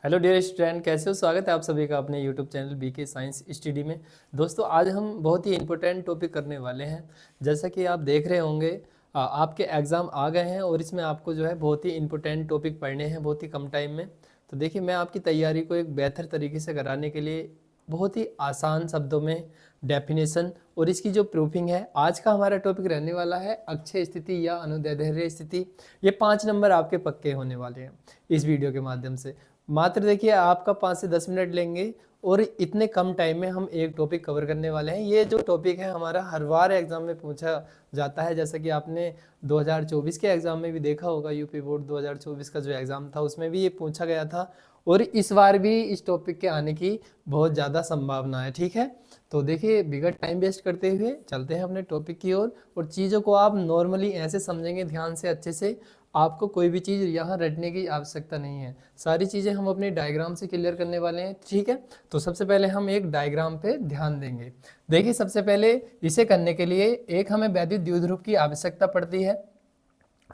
Hello dear student, कैसे हो? स्वागत है आप सभी का अपने YouTube channel BK science study में। दोस्तों, आज हम बहुत ही इंपॉर्टेंट टॉपिक करने वाले हैं। जैसा कि आप देख रहे होंगे, आपके एग्ज़ाम आ गए हैं और इसमें आपको जो है बहुत ही इंपॉर्टेंट टॉपिक पढ़ने हैं बहुत ही कम टाइम में। तो देखिए, मैं आपकी तैयारी को एक बेहतर तरीके से कराने के लिए बहुत ही आसान शब्दों में डेफिनेशन और इसकी जो प्रूफिंग है, आज का हमारा टॉपिक रहने वाला है अक्षय स्थिति या अनुदैर्ध्य स्थिति। ये 5 नंबर आपके पक्के होने वाले हैं इस वीडियो के माध्यम से। मात्र देखिए, आपका 5 से 10 मिनट लेंगे और इतने कम टाइम में हम एक टॉपिक कवर करने वाले हैं। ये जो टॉपिक है हमारा हर बार एग्जाम में पूछा जाता है, जैसा कि आपने 2024 के एग्जाम में भी देखा होगा। यूपी बोर्ड 2024 का जो एग्जाम था उसमें भी ये पूछा गया था और इस बार भी इस टॉपिक के आने की बहुत ज़्यादा संभावना है। ठीक है, तो देखिए, बिगड़ टाइम वेस्ट करते हुए चलते हैं अपने टॉपिक की ओर। और चीज़ों को आप नॉर्मली ऐसे समझेंगे ध्यान से, अच्छे से। आपको कोई भी चीज़ यहाँ रटने की आवश्यकता नहीं है। सारी चीज़ें हम अपने डायग्राम से क्लियर करने वाले हैं। ठीक है, तो सबसे पहले हम एक डायग्राम पे ध्यान देंगे। देखिए, सबसे पहले इसे करने के लिए एक हमें वैद्युत द्विध्रुव की आवश्यकता पड़ती है।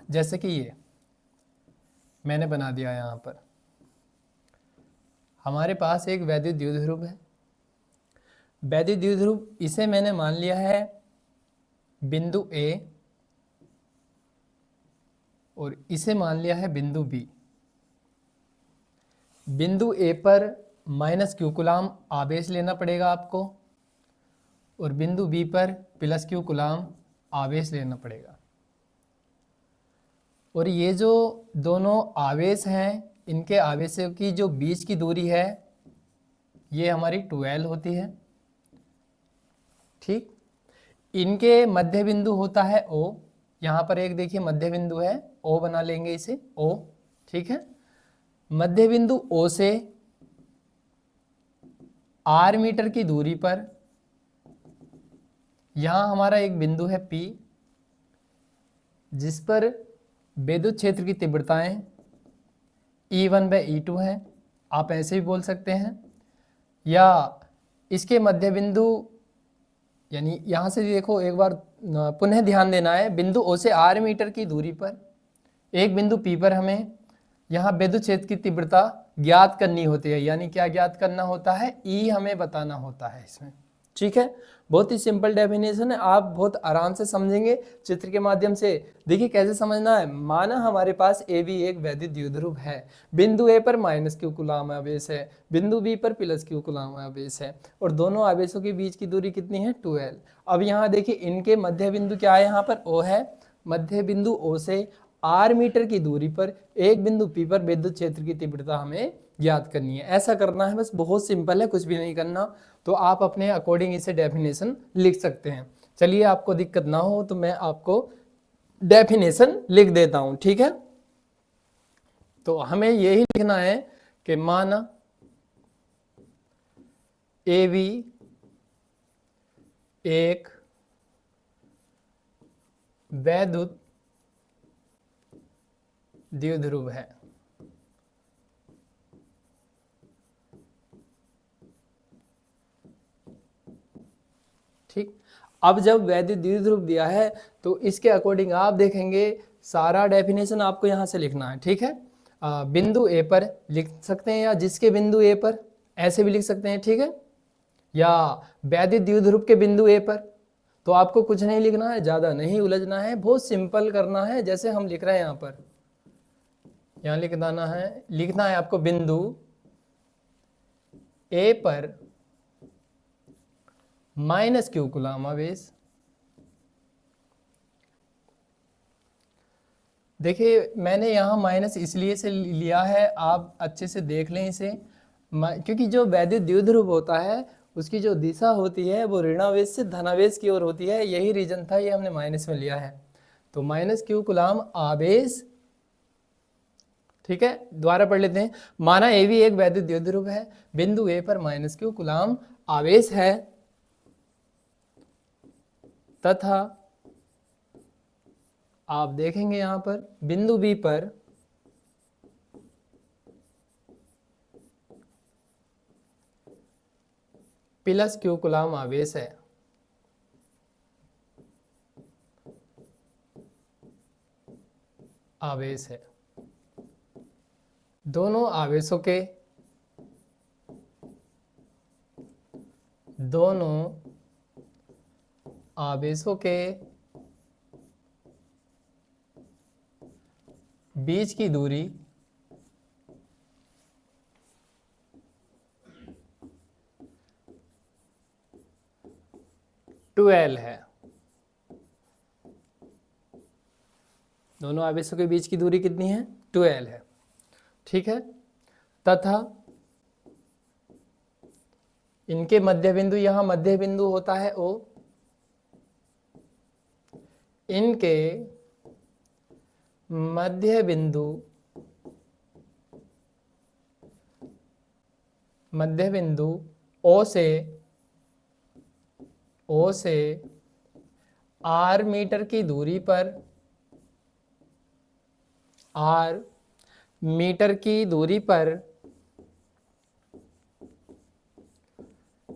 जैसे कि ये मैंने बना दिया यहाँ पर, हमारे पास एक वैद्युत द्विध्रुव है। वैद्युत द्विध्रुव इसे मैंने मान लिया है बिंदु ए और इसे मान लिया है बिंदु बी। बिंदु ए पर माइनस क्यू कूलाम आवेश लेना पड़ेगा आपको और बिंदु बी पर प्लस क्यू कूलाम आवेश लेना पड़ेगा। और ये जो दोनों आवेश हैं, इनके आवेशों की जो बीच की दूरी है ये हमारी 12 होती है। ठीक, इनके मध्य बिंदु होता है O। यहाँ पर एक देखिए मध्य बिंदु है, O बना लेंगे इसे O। ठीक है, मध्य बिंदु O से R मीटर की दूरी पर यहाँ हमारा एक बिंदु है P, जिस पर विद्युत क्षेत्र की तीव्रताएं E1/E2 है। आप ऐसे भी बोल सकते हैं, या इसके मध्य बिंदु, यानी यहाँ से देखो एक बार पुनः ध्यान देना है। बिंदु O से R मीटर की दूरी पर एक बिंदु P पर हमें यहाँ विद्युत क्षेत्र की तीव्रता ज्ञात करनी होती है। यानी क्या ज्ञात करना होता है? E हमें बताना होता है इसमें। ठीक है, बहुत ही सिंपल डेफिनेशन है, आप बहुत आराम से समझेंगे चित्र के माध्यम से। देखिए कैसे समझना है। माना हमारे पास ए बी एक वैद्युत द्विध्रुव है। बिंदु ए पर माइनस क्यू कूलाम आवेश है, बिंदु बी पर प्लस क्यू कूलाम आवेश है और दोनों आवेशों के बीच की दूरी कितनी है? 12। अब यहाँ देखिए, इनके मध्य बिंदु क्या है? यहाँ पर O है। मध्य बिंदु O से R मीटर की दूरी पर एक बिंदु P पर विद्युत क्षेत्र की तीव्रता हमें ज्ञात करनी है। ऐसा करना है, बस बहुत सिंपल है, कुछ भी नहीं करना। तो आप अपने अकॉर्डिंग इसे डेफिनेशन लिख सकते हैं। चलिए, आपको दिक्कत ना हो तो मैं आपको डेफिनेशन लिख देता हूं। ठीक है, तो हमें यही लिखना है कि माना ए बी एक वैद्युत द्विध्रुव है। ठीक, अब जब वैद्युत द्विध्रुव दिया है तो इसके अकॉर्डिंग आप देखेंगे सारा डेफिनेशन आपको यहाँ से लिखना है। ठीक है, बिंदु ए पर लिख सकते हैं या जिसके बिंदु ए पर, ऐसे भी लिख सकते हैं। ठीक है, या वैद्युत द्विध्रुव के बिंदु ए पर। तो आपको कुछ नहीं लिखना है, ज़्यादा नहीं उलझना है, बहुत सिंपल करना है। जैसे हम लिख रहे हैं यहाँ पर, यहाँ लिखना है आपको बिंदु ए पर माइनस क्यू कूलाम आवेश। देखिए, मैंने यहाँ माइनस इसलिए से लिया है, आप अच्छे से देख लें इसे। क्योंकि जो वैद्युत द्विध्रुव होता है उसकी जो दिशा होती है वो ऋणावेश से धनावेश की ओर होती है। यही रीजन था, ये हमने माइनस में लिया है। तो माइनस क्यू कूलाम आवेश। ठीक है, दोबारा पढ़ लेते हैं। माना ए भी एक वैद्युत द्विध्रुव है, बिंदु ए पर माइनस क्यू कूलाम आवेश है तथा आप देखेंगे यहां पर बिंदु बी पर प्लस क्यू कूलाम आवेश है। दोनों आवेशों के दोनों आवेशों के बीच की दूरी ट्वेल्व है। दोनों आवेशों के बीच की दूरी कितनी है? 12 है। ठीक है, तथा इनके मध्य बिंदु, यहां मध्य बिंदु होता है O, इनके मध्य बिंदु O से R मीटर की दूरी पर, R मीटर की दूरी पर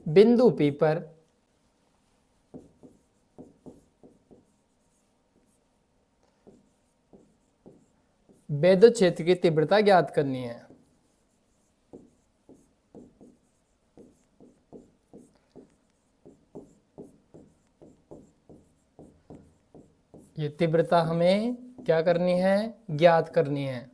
बिंदु P पर विद्युत क्षेत्र की तीव्रता ज्ञात करनी है। ये तीव्रता हमें क्या करनी है? ज्ञात करनी है।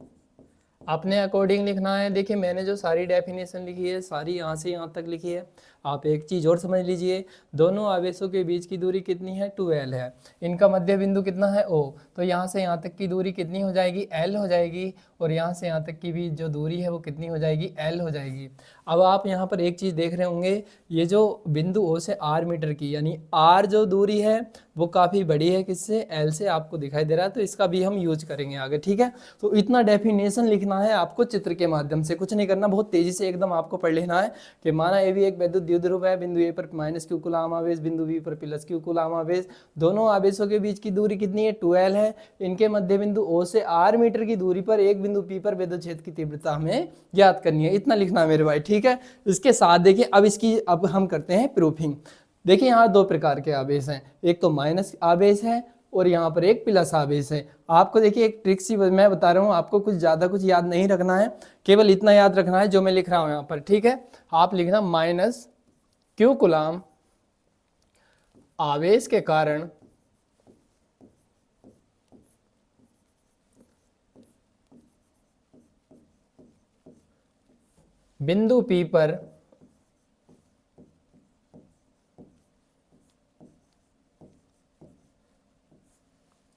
अपने अकॉर्डिंग लिखना है। देखिए मैंने जो सारी डेफिनेशन लिखी है सारी यहाँ से यहाँ तक लिखी है। आप एक चीज़ और समझ लीजिए, दोनों आवेशों के बीच की दूरी कितनी है? 12 है। इनका मध्य बिंदु कितना है? O। तो यहाँ से यहाँ तक की दूरी कितनी हो जाएगी? L हो जाएगी। और यहाँ से यहाँ तक की भी जो दूरी है वो कितनी हो जाएगी? L हो जाएगी। अब आप यहाँ पर एक चीज़ देख रहे होंगे, ये जो बिंदु O से R मीटर की, यानी R जो दूरी है वो काफ़ी बड़ी है, किससे? L से, आपको दिखाई दे रहा है। तो इसका भी हम यूज करेंगे आगे। ठीक है, तो इतना डेफिनेशन लिखना है आपको चित्र के माध्यम से, कुछ नहीं करना, बहुत तेजी से एकदम आपको पढ़ लेना है कि माना ए भी एक विद्युत द्विध्रुव है, बिंदु ए पर -q कूलाम आवेश, बिंदु बी पर +q कूलाम आवेश। दोनों आवेशों के बीच की दूरी कितनी है? 12 है। इनके मध्य बिंदु O से R मीटर की दूरी पर एक बिंदु P पर विद्युत क्षेत्र की तीव्रता हमें ज्ञात करनी है। इतना लिखना है मेरे भाई। ठीक है, इसके साथ देखिए अब हम करते हैं प्रूफिंग। देखिए यहाँ दो प्रकार के आवेश हैं, एक तो माइनस आवेश है और यहाँ पर एक प्लस आवेश है। आपको देखिए एक ट्रिक सी मैं बता रहा हूँ, आपको कुछ ज़्यादा कुछ याद नहीं रखना है, केवल इतना याद रखना है जो मैं लिख रहा हूँ यहाँ पर। ठीक है, आप लिखना -q कूलाम आवेश के कारण बिंदु P पर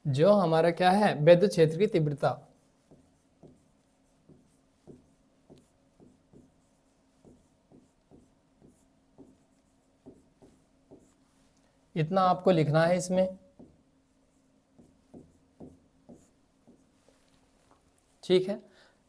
जो हमारा क्या है? विद्युत क्षेत्र की तीव्रता। इतना आपको लिखना है इसमें। ठीक है,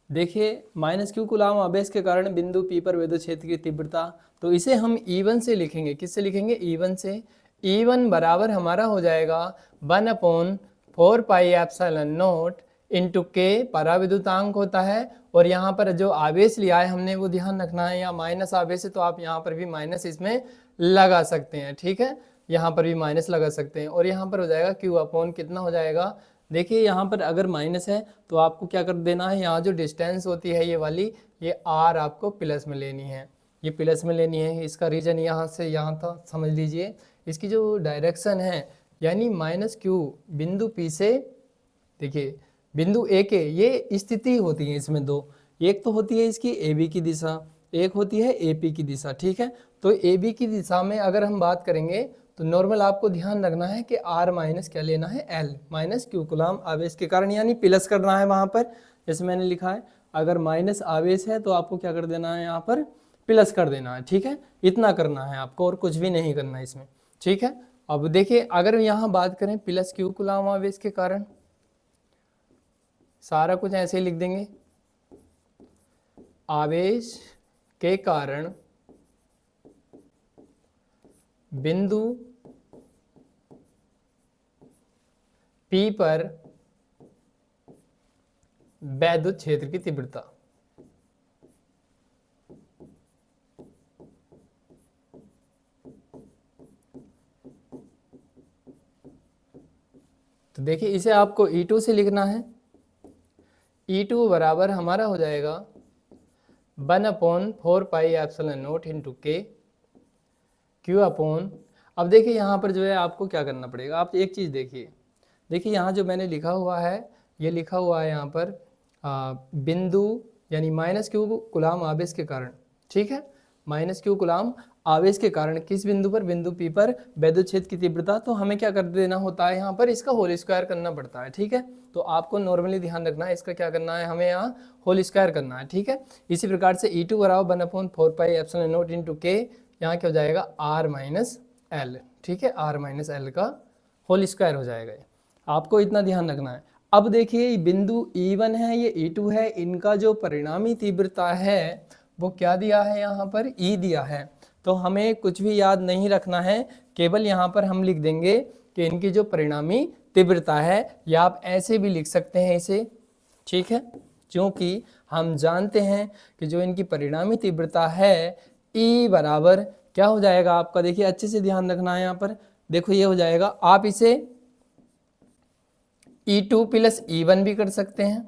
देखिए -q कूलाम आवेश के कारण बिंदु P पर विद्युत क्षेत्र की तीव्रता, तो इसे हम E1 से लिखेंगे। किससे लिखेंगे? E1 से। E1 बराबर हमारा हो जाएगा 1/4 pi epsilon not into K, पराविद्युतांक होता है। और यहाँ पर जो आवेश लिया है हमने वो ध्यान रखना है, यहाँ माइनस आवेश है तो आप यहाँ पर भी माइनस इसमें लगा सकते हैं। ठीक है, यहाँ पर भी माइनस लगा सकते हैं। और यहाँ पर हो जाएगा Q/, कितना हो जाएगा? देखिए यहाँ पर अगर माइनस है तो आपको क्या कर देना है, यहाँ जो डिस्टेंस होती है ये वाली, ये R आपको प्लस में लेनी है, ये प्लस में लेनी है। इसका रीजन यहाँ से यहाँ था, समझ लीजिए। इसकी जो डायरेक्शन है यानी -q बिंदु P से, देखिए बिंदु A के ये स्थिति होती है इसमें दो, एक तो होती है इसकी AB की दिशा, एक होती है AP की दिशा। ठीक है, तो AB की दिशा में अगर हम बात करेंगे तो नॉर्मल आपको ध्यान रखना है कि R माइनस क्या लेना है? L, -q कूलाम आवेश के कारण, यानी प्लस करना है वहाँ पर, जैसे मैंने लिखा है। अगर माइनस आवेश है तो आपको क्या कर देना है? यहाँ पर प्लस कर देना है। ठीक है, इतना करना है आपको और कुछ भी नहीं करना है इसमें। ठीक है, अब देखिए अगर यहाँ बात करें +q कूलाम आवेश के कारण, सारा कुछ ऐसे ही लिख देंगे, आवेश के कारण बिंदु P पर विद्युत क्षेत्र की तीव्रता। तो देखिए इसे आपको E2 से लिखना है। E2 बराबर हमारा हो जाएगा 1/4 pi epsilon not into K। Q upon, अब देखिए यहाँ पर जो है आपको क्या करना पड़ेगा, आप एक चीज़ देखिए यहाँ जो मैंने लिखा हुआ है, ये लिखा हुआ है यहाँ पर बिंदु यानी -Q कूलाम आवेश के कारण, ठीक है, -Q कूलाम आवेश के कारण किस बिंदु पर, बिंदु P पर वैद्युत क्षेत्र की तीव्रता, तो हमें क्या कर देना होता है यहाँ पर, इसका होल स्क्वायर करना पड़ता है, ठीक है। तो आपको नॉर्मली ध्यान रखना है, इसका क्या करना है, हमें यहाँ होल स्क्वायर करना है, ठीक है। इसी प्रकार से E2 बराबर 1/4πε0 इंटू के, यहाँ क्या हो जाएगा R-L, ठीक है, R-L का होल स्क्वायर हो जाएगा, आपको इतना ध्यान रखना है। अब देखिए बिंदु E1 है, ये E2 है, इनका जो परिणामी तीव्रता है वो क्या दिया है, यहाँ पर E दिया है। तो हमें कुछ भी याद नहीं रखना है, केवल यहाँ पर हम लिख देंगे कि इनकी जो परिणामी तीव्रता है, या आप ऐसे भी लिख सकते हैं इसे, ठीक है, क्योंकि हम जानते हैं कि जो इनकी परिणामी तीव्रता है E बराबर क्या हो जाएगा आपका, देखिए अच्छे से ध्यान रखना है यहाँ पर, देखो ये हो जाएगा, आप इसे E2 प्लस E1 भी कर सकते हैं,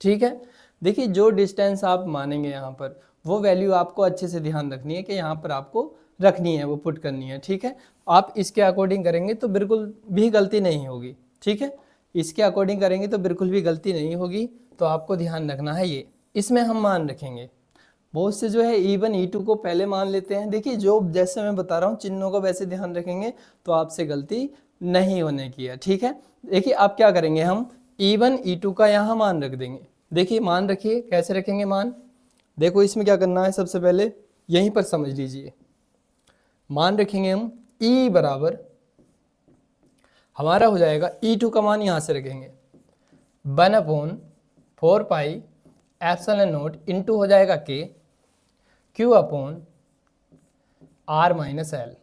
ठीक है। देखिए जो डिस्टेंस आप मानेंगे यहाँ पर, वो वैल्यू आपको अच्छे से ध्यान रखनी है कि यहाँ पर आपको रखनी है, वो पुट करनी है, ठीक है। आप इसके अकॉर्डिंग करेंगे तो बिल्कुल भी गलती नहीं होगी, ठीक है, इसके अकॉर्डिंग करेंगे तो बिल्कुल भी गलती नहीं होगी। तो आपको ध्यान रखना है ये, इसमें हम मान रखेंगे, बहुत से जो है E1 E2 को पहले मान लेते हैं। देखिए जो जैसे मैं बता रहा हूँ चिन्हों को वैसे ध्यान रखेंगे तो आपसे गलती नहीं होने की है, ठीक है। देखिए आप क्या करेंगे, हम E1 E2 का यहाँ मान रख देंगे। देखिए मान रखिए, कैसे रखेंगे मान, देखो इसमें क्या करना है, सबसे पहले यहीं पर समझ लीजिए, मान रखेंगे हम E बराबर, हमारा हो जाएगा E2 का मान यहाँ से रखेंगे 1/4πε0 इंटू हो जाएगा K, Q अपॉन R-L।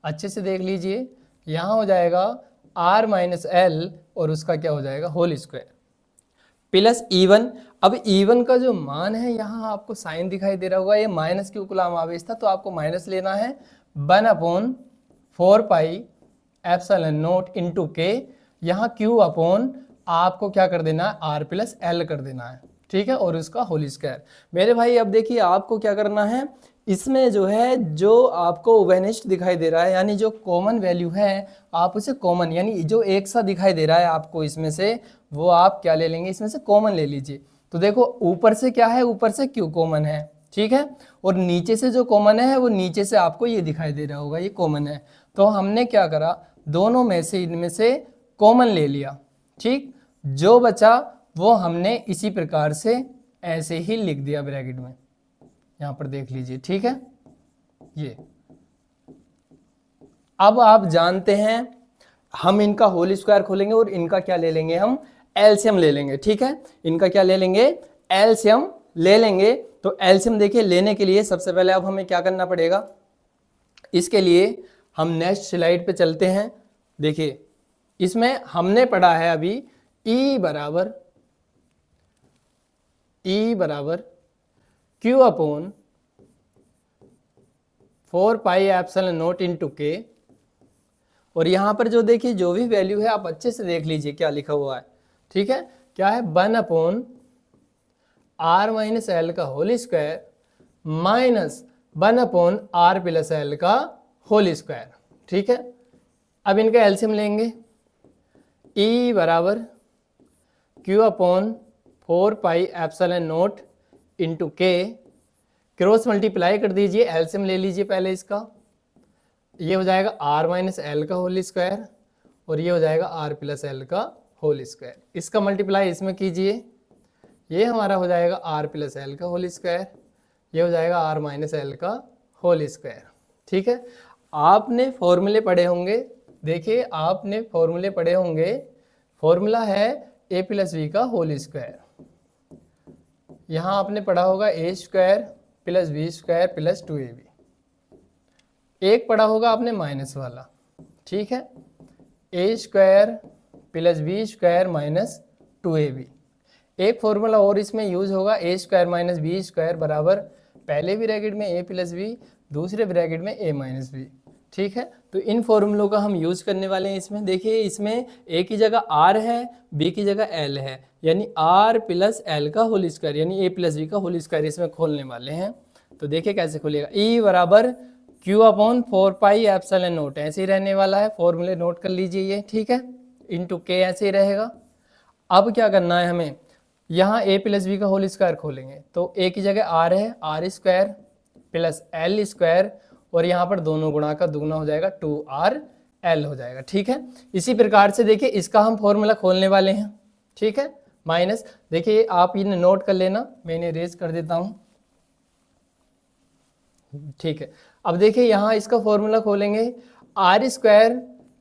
अच्छे से देख लीजिए, यहाँ हो जाएगा R-L और उसका क्या हो जाएगा होल स्क्वायर प्लस E1। अब E1 का जो मान है, यहाँ आपको साइन दिखाई दे रहा होगा, ये -Q कूलाम आवेश था, तो आपको माइनस लेना है 1/4πε0 इंटू के, यहाँ Q अपॉन आपको क्या कर देना है, R+L कर देना है, ठीक है, और उसका होल स्क्वायर। मेरे भाई अब देखिए आपको क्या करना है, इसमें जो है जो आपको उभयनिष्ठ दिखाई दे रहा है, यानी जो कॉमन वैल्यू है आप उसे कॉमन, यानी जो एक सा दिखाई दे रहा है आपको इसमें से, वो आप क्या ले लेंगे, इसमें से कॉमन ले लीजिए। तो देखो ऊपर से क्या है, ऊपर से Q कॉमन है, ठीक है, और नीचे से जो कॉमन है वो नीचे से आपको ये दिखाई दे रहा होगा, ये कॉमन है। तो हमने क्या करा, दोनों में से इनमें से कॉमन ले लिया, ठीक, जो बचा वो हमने इसी प्रकार से ऐसे ही लिख दिया ब्रैकेट में, यहाँ पर देख लीजिए, ठीक है। ये अब आप जानते हैं, हम इनका होल स्क्वायर खोलेंगे और इनका क्या ले लेंगे, हम एलसीएम ले लेंगे, ठीक है, इनका क्या ले लेंगे, एलसीएम ले लेंगे। तो एलसीएम देखिए लेने के लिए सबसे पहले अब हमें क्या करना पड़ेगा, इसके लिए हम नेक्स्ट स्लाइड पे चलते हैं। देखिए इसमें हमने पढ़ा है अभी E बराबर Q अपॉन 4πε0 इंटू के, और यहाँ पर जो देखिए जो भी वैल्यू है आप अच्छे से देख लीजिए क्या लिखा हुआ है, ठीक है, क्या है, 1/R-L का होल स्क्वायर माइनस 1/R+L का होल स्क्वायर, ठीक है। अब इनका एलसीएम लेंगे, E बराबर Q अपॉन 4πε0 इंटू के, क्रॉस मल्टीप्लाई कर दीजिए, एलसीएम ले लीजिए पहले इसका, ये हो जाएगा R-L का होल स्क्वायर और ये हो जाएगा R+L का होल स्क्वायर, इसका मल्टीप्लाई इसमें कीजिए, ये हमारा हो जाएगा R+L का होल स्क्वायर, ये हो जाएगा R-L का होल स्क्वायर, ठीक है। आपने फॉर्मूले पढ़े होंगे, देखिए आपने फॉर्मूले पढ़े होंगे, फॉर्मूला है a+b का होल स्क्वायर, यहाँ आपने पढ़ा होगा a² + b² + 2ab, एक पढ़ा होगा आपने माइनस वाला, ठीक है, a² + b² - 2ab। एक फॉर्मूला और इसमें यूज होगा, a² - b² बराबर पहले ब्रैकेट में a + b, दूसरे ब्रैकेट में a - b, ठीक है। तो इन फॉर्मूलों का हम यूज करने वाले हैं इसमें। देखिए इसमें a की जगह r है, b की जगह l है, यानी R+L का होल स्क्वायर, यानी a + b का होल स्क्वायर इसमें खोलने वाले हैं। तो देखिए कैसे खोलिएगा, E बराबर Q अपॉन 4πε0 ऐसे ही रहने वाला है, फॉर्मूले नोट कर लीजिए ये, ठीक है, इंटू के ऐसे ही रहेगा। अब क्या करना है हमें, यहाँ a प्लस बी का होल स्क्वायर खोलेंगे तो a की जगह r है, r square plus l square, और यहाँ पर दोनों गुणा का दुगना हो जाएगा 2rl हो जाएगा, ठीक है। इसी प्रकार से देखिए इसका हम फॉर्मूला खोलने वाले हैं, ठीक है, माइनस, देखिए आप इन्हें नोट कर लेना, मैं इन्हें रेज कर देता हूँ, ठीक है। अब देखिए यहाँ इसका फॉर्मूला खोलेंगे, R square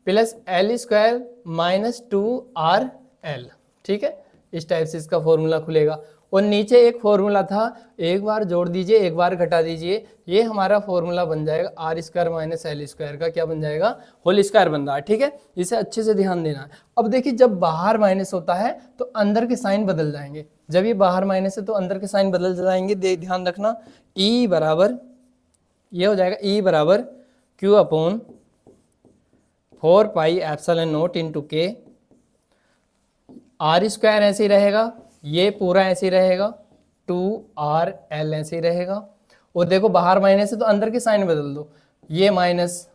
plus L square minus 2rl, ठीक है, इस टाइप से इसका फॉर्मूला खुलेगा। और नीचे एक फॉर्मूला था, एक बार जोड़ दीजिए एक बार घटा दीजिए, ये हमारा फॉर्मूला बन जाएगा R square minus L square का क्या बन जाएगा, होल स्क्वायर बन रहा है, ठीक है, इसे अच्छे से ध्यान देना है। अब देखिए जब बाहर माइनस होता है तो अंदर के साइन बदल जाएंगे, जब ये बाहर माइनस है तो अंदर के साइन बदल जाएंगे, ध्यान रखना। ई बराबर ये हो जाएगा ई बराबर क्यू अपॉन 4πε0 इंटू के, आर स्क्वायर ऐसे ही रहेगा, ये पूरा ऐसे ही रहेगा, 2rl ऐसे ही रहेगा। और देखो बाहर माइनस है तो अंदर के साइन बदल दो, ये माइनस,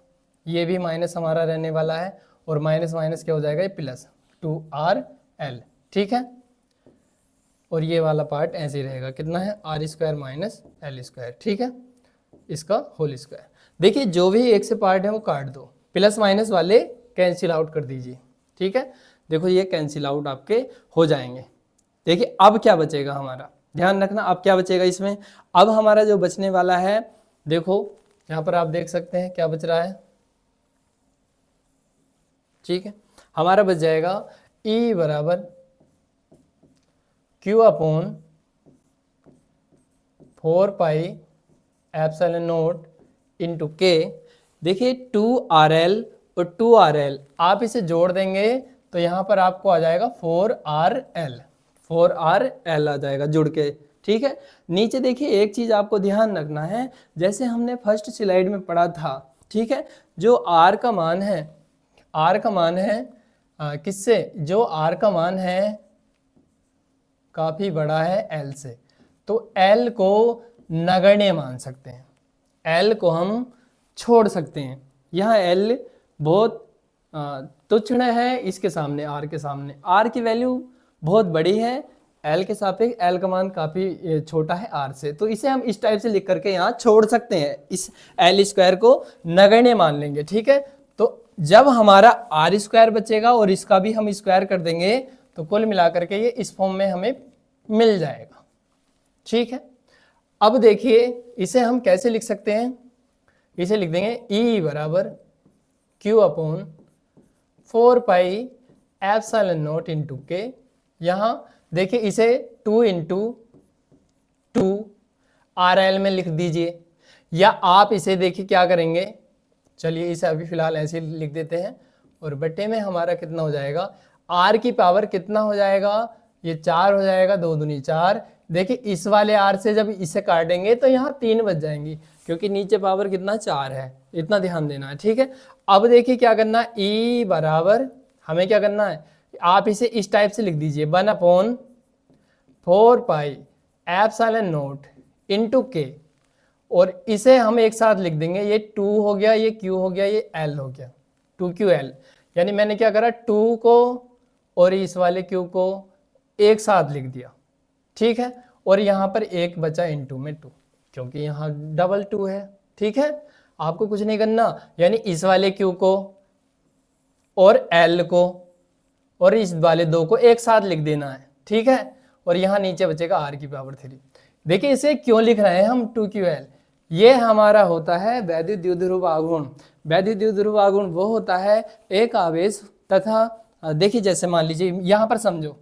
ये भी माइनस हमारा रहने वाला है, और माइनस माइनस क्या हो जाएगा, ये प्लस 2rl, ठीक है। और ये वाला पार्ट ऐसे ही रहेगा, कितना है, R square minus L square, ठीक है, इसका होल स्क्वायर। देखिए जो भी एक से पार्ट है वो काट दो, प्लस माइनस वाले कैंसिल आउट कर दीजिए, ठीक है, देखो ये कैंसिल आउट आपके हो जाएंगे। देखिए अब क्या बचेगा हमारा, ध्यान रखना, अब क्या बचेगा इसमें, अब हमारा जो बचने वाला है, देखो यहाँ पर आप देख सकते हैं क्या बच रहा है, ठीक है, हमारा बच जाएगा E बराबर Q अपॉन 4πε0 इंटू के। देखिए 2rl और 2rl आप इसे जोड़ देंगे तो यहाँ पर आपको आ जाएगा 4rl आ जाएगा जुड़ के, ठीक है। नीचे देखिए एक चीज आपको ध्यान रखना है, जैसे हमने फर्स्ट स्लाइड में पढ़ा था, ठीक है, जो r का मान है, r का मान है किससे, जो r का मान है काफी बड़ा है l से, तो l को नगण्य मान सकते हैं, l को हम छोड़ सकते हैं। यहाँ l बहुत तुच्छ है इसके सामने, r के सामने, r की वैल्यू बहुत बड़ी है, l के सापेक्ष l का मान काफ़ी छोटा है r से, तो इसे हम इस टाइप से लिख करके यहाँ छोड़ सकते हैं, इस l स्क्वायर को नगण्य मान लेंगे, ठीक है। तो जब हमारा r स्क्वायर बचेगा और इसका भी हम स्क्वायर कर देंगे तो कुल मिलाकर के ये इस फॉर्म में हमें मिल जाएगा, ठीक है। अब देखिए इसे हम कैसे लिख सकते हैं, इसे लिख देंगे E बराबर Q अपॉन 4πε0 इंटू के। यहाँ देखिए इसे 2 इंटू 2rl में लिख दीजिए, या आप इसे देखिए क्या करेंगे, चलिए इसे अभी फिलहाल ऐसे लिख देते हैं, और बट्टे में हमारा कितना हो जाएगा, r की पावर कितना हो जाएगा, ये 4 हो जाएगा, 2 दूनी 4। देखिए इस वाले r से जब इसे काटेंगे तो यहाँ 3 बच जाएंगी, क्योंकि नीचे पावर कितना 4 है, इतना ध्यान देना है, ठीक है। अब देखिए क्या करना है, E बराबर हमें क्या करना है, आप इसे इस टाइप से लिख दीजिए 1 अपॉन 4πε0 इंटू के, और इसे हम एक साथ लिख देंगे, ये 2 हो गया, ये Q हो गया, ये L हो गया, 2QL, यानी मैंने क्या करा, 2 को और इस वाले Q को एक साथ लिख दिया, ठीक है। और यहाँ पर एक बचा इंटू में 2, क्योंकि यहाँ डबल 2 है, ठीक है। आपको कुछ नहीं करना, यानी इस वाले Q को और L को और इस वाले 2 को एक साथ लिख देना है, ठीक है। और यहाँ नीचे बचेगा r की पावर 3। देखिए इसे क्यों लिख रहे हैं हम 2QL, ये हमारा होता है वैद्युत द्विध्रुव आघूर्ण। वैद्युत द्विध्रुव आघूर्ण वो होता है एक आवेश तथा, देखिए जैसे मान लीजिए यहाँ पर समझो,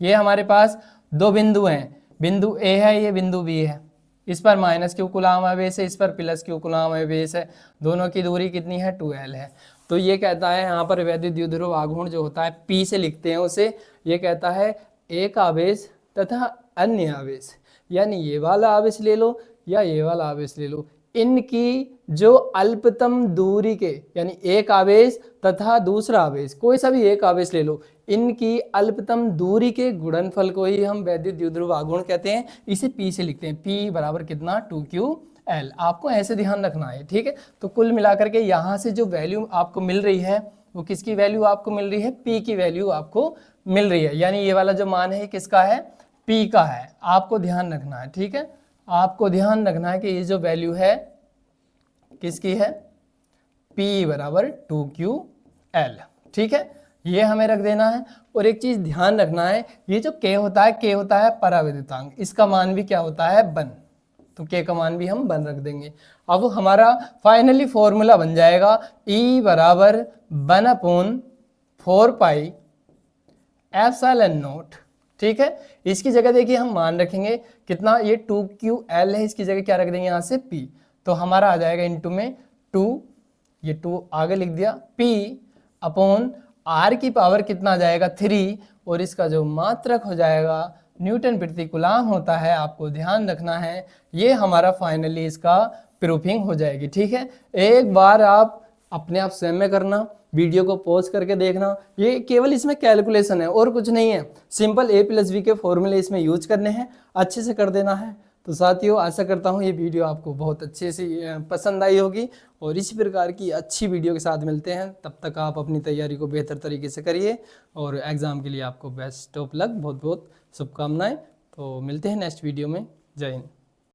ये हमारे पास 2 बिंदु हैं, बिंदु A है, ये बिंदु B है, इस पर -q कूलाम आवेश है, इस पर +q कूलाम आवेश है, दोनों की दूरी कितनी है, 2l है। तो ये कहता है यहाँ पर वैद्युत द्विध्रुव आघूर्ण जो होता है P से लिखते हैं उसे, ये कहता है एक आवेश तथा अन्य आवेश, यानी ये वाला आवेश ले लो या ये वाला आवेश ले लो, इनकी जो अल्पतम दूरी के यानी एक आवेश तथा दूसरा आवेश, कोई सा भी एक आवेश ले लो, इनकी अल्पतम दूरी के गुणनफल को ही हम वैद्युत द्विध्रुव आघूर्ण कहते हैं। इसे P से लिखते हैं, P बराबर कितना 2QL। आपको ऐसे ध्यान रखना है, ठीक है। तो कुल मिलाकर के यहाँ से जो वैल्यू आपको मिल रही है वो किसकी वैल्यू आपको मिल रही है, P की वैल्यू आपको मिल रही है। यानी ये वाला जो मान है किसका है, P का है। आपको ध्यान रखना है, ठीक है। आपको ध्यान रखना है कि ये जो वैल्यू है किसकी है, P बराबर 2QL, ठीक है। ये हमें रख देना है। और एक चीज ध्यान रखना है, ये जो K होता है, K होता है पराविद्युतांक, इसका मान भी क्या होता है, 1। तो K का मान भी हम 1 रख देंगे। अब हमारा फाइनली फॉर्मूला बन जाएगा E बराबर 1/4 पाई एप्सिलॉन नॉट, ठीक है। इसकी जगह देखिए हम मान रखेंगे कितना, ये 2QL है, इसकी जगह क्या रख देंगे यहाँ से P। तो हमारा आ जाएगा इनटू में 2, ये 2 आगे लिख दिया, P अपॉन R की पावर कितना आ जाएगा 3, और इसका जो मात्रक हो जाएगा न्यूटन प्रति कूलाम होता है। आपको ध्यान रखना है, ये हमारा फाइनली इसका प्रूफिंग हो जाएगी, ठीक है। एक बार आप अपने आप स्वयं में करना, वीडियो को पॉज करके देखना, ये केवल इसमें कैलकुलेशन है और कुछ नहीं है। सिंपल A+B के फॉर्मूले इसमें यूज करने हैं, अच्छे से कर देना है। तो साथियों, आशा करता हूँ ये वीडियो आपको बहुत अच्छे से पसंद आई होगी, और इसी प्रकार की अच्छी वीडियो के साथ मिलते हैं। तब तक आप अपनी तैयारी को बेहतर तरीके से करिए, और एग्ज़ाम के लिए आपको बेस्ट ऑफ लक, बहुत बहुत शुभकामनाएं। तो मिलते हैं नेक्स्ट वीडियो में। जय हिंद।